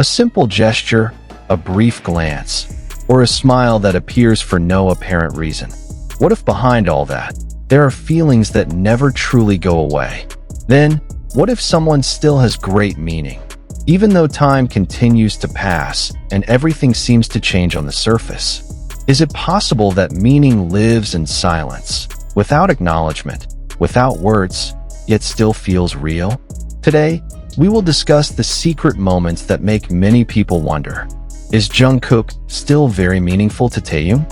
A simple gesture, a brief glance, or a smile that appears for no apparent reason. What if behind all that, there are feelings that never truly go away? Then, what if someone still has great meaning, even though time continues to pass and everything seems to change on the surface? Is it possible that meaning lives in silence, without acknowledgement, without words, yet still feels real? Today, we will discuss the secret moments that make many people wonder. Is Jungkook still very meaningful to Taehyung?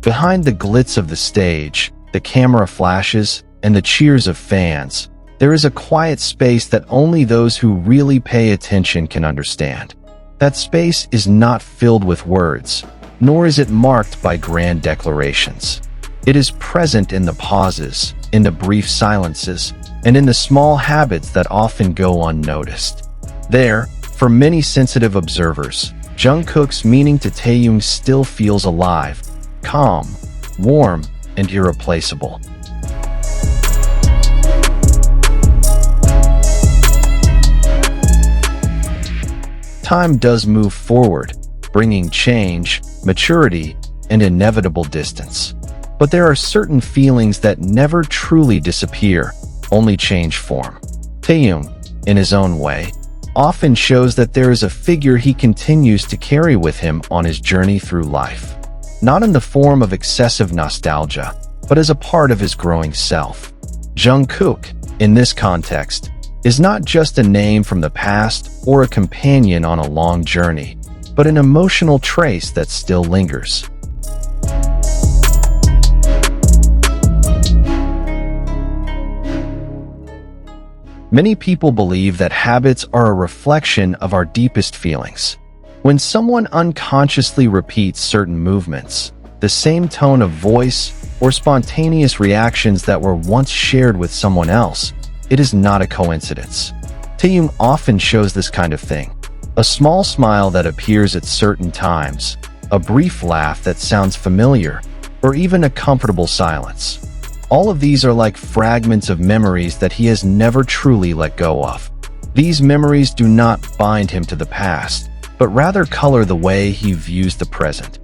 Behind the glitz of the stage, the camera flashes, and the cheers of fans, there is a quiet space that only those who really pay attention can understand. That space is not filled with words, nor is it marked by grand declarations. It is present in the pauses, in the brief silences, and in the small habits that often go unnoticed. There, for many sensitive observers, Jungkook's meaning to Taehyung still feels alive, calm, warm, and irreplaceable. Time does move forward, bringing change, maturity, and inevitable distance. But there are certain feelings that never truly disappear, only change form. Taehyung, in his own way, often shows that there is a figure he continues to carry with him on his journey through life. Not in the form of excessive nostalgia, but as a part of his growing self. Jungkook, in this context, is not just a name from the past or a companion on a long journey, but an emotional trace that still lingers. Many people believe that habits are a reflection of our deepest feelings. When someone unconsciously repeats certain movements, the same tone of voice, or spontaneous reactions that were once shared with someone else, it is not a coincidence. Taehyung often shows this kind of thing. A small smile that appears at certain times, a brief laugh that sounds familiar, or even a comfortable silence. All of these are like fragments of memories that he has never truly let go of. These memories do not bind him to the past, but rather color the way he views the present.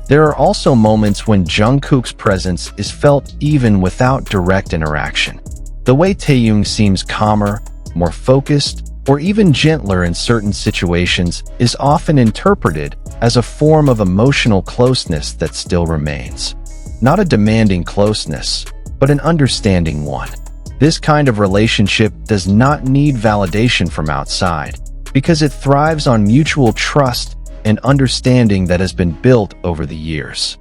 There are also moments when Jungkook's presence is felt even without direct interaction. The way Taehyung seems calmer, more focused, or even gentler in certain situations is often interpreted as a form of emotional closeness that still remains. Not a demanding closeness, but an understanding one. This kind of relationship does not need validation from outside, because it thrives on mutual trust and understanding that has been built over the years.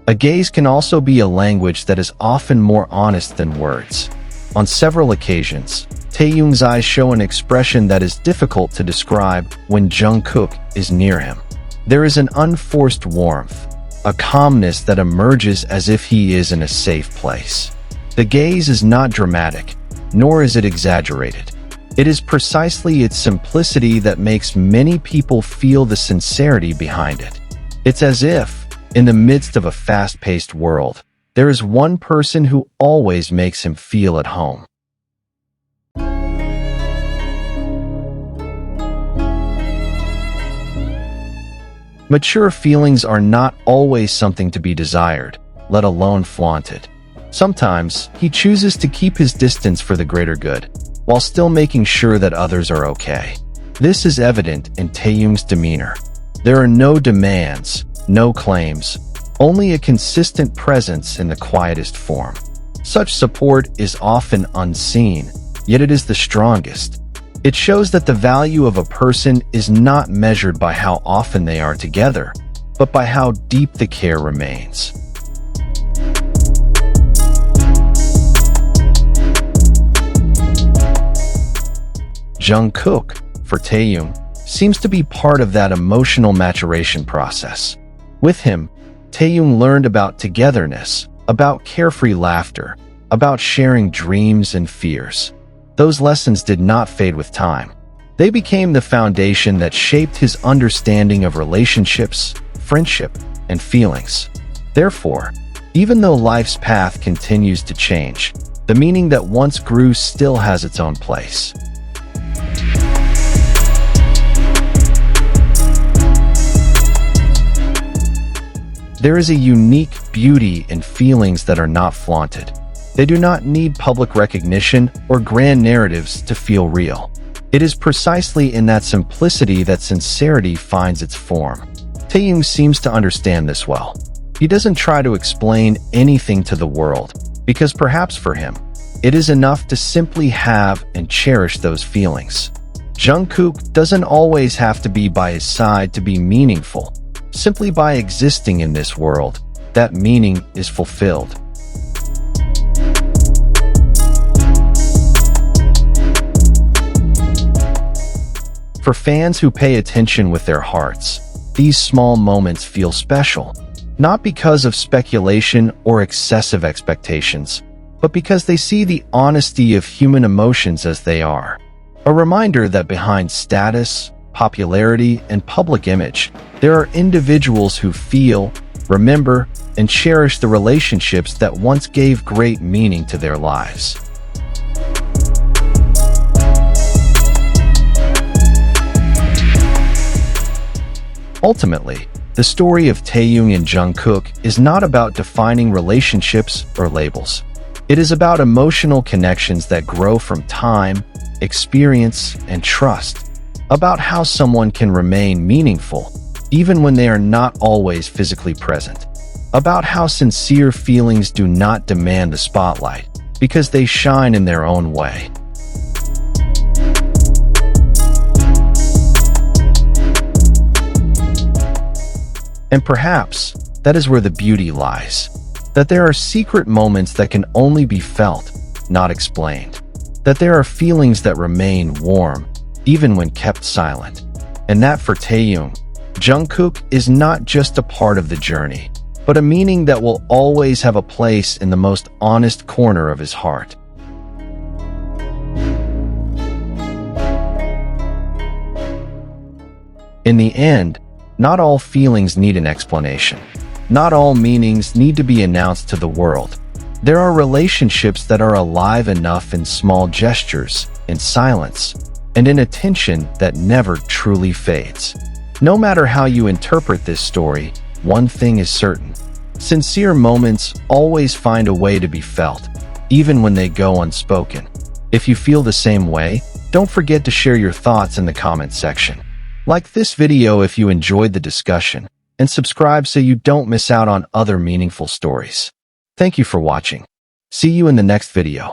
A gaze can also be a language that is often more honest than words. On several occasions, Taehyung's eyes show an expression that is difficult to describe when Jungkook is near him. There is an unforced warmth, a calmness that emerges as if he is in a safe place. The gaze is not dramatic, nor is it exaggerated. It is precisely its simplicity that makes many people feel the sincerity behind it. It's as if, in the midst of a fast-paced world, there is one person who always makes him feel at home. Mature feelings are not always something to be desired, let alone flaunted. Sometimes, he chooses to keep his distance for the greater good, while still making sure that others are okay. This is evident in Taehyung's demeanor. There are no demands, no claims, only a consistent presence in the quietest form. Such support is often unseen, yet it is the strongest. It shows that the value of a person is not measured by how often they are together, but by how deep the care remains. Jungkook, for Taehyung, seems to be part of that emotional maturation process. With him, Taehyung learned about togetherness, about carefree laughter, about sharing dreams and fears. those lessons did not fade with time. They became the foundation that shaped his understanding of relationships, friendship, and feelings. Therefore, even though life's path continues to change, the meaning that once grew still has its own place. There is a unique beauty in feelings that are not flaunted. They do not need public recognition or grand narratives to feel real. It is precisely in that simplicity that sincerity finds its form. Taehyung seems to understand this well. He doesn't try to explain anything to the world, because perhaps for him, it is enough to simply have and cherish those feelings. Jungkook doesn't always have to be by his side to be meaningful. Simply by existing in this world, that meaning is fulfilled. For fans who pay attention with their hearts, these small moments feel special, not because of speculation or excessive expectations, but because they see the honesty of human emotions as they are. A reminder that behind status, popularity, and public image, there are individuals who feel, remember, and cherish the relationships that once gave great meaning to their lives. Ultimately, the story of Taehyung and Jungkook is not about defining relationships or labels. It is about emotional connections that grow from time, experience, and trust. About how someone can remain meaningful, even when they are not always physically present. About how sincere feelings do not demand the spotlight, because they shine in their own way. And perhaps that is where the beauty lies. That there are secret moments that can only be felt, not explained. That there are feelings that remain warm, even when kept silent. And that for Taehyung, Jungkook is not just a part of the journey, but a meaning that will always have a place in the most honest corner of his heart. In the end, not all feelings need an explanation. Not all meanings need to be announced to the world. There are relationships that are alive enough in small gestures, in silence, and in attention that never truly fades. No matter how you interpret this story, one thing is certain. Sincere moments always find a way to be felt, even when they go unspoken. If you feel the same way, don't forget to share your thoughts in the comments section. Like this video if you enjoyed the discussion, and subscribe so you don't miss out on other meaningful stories. Thank you for watching. See you in the next video.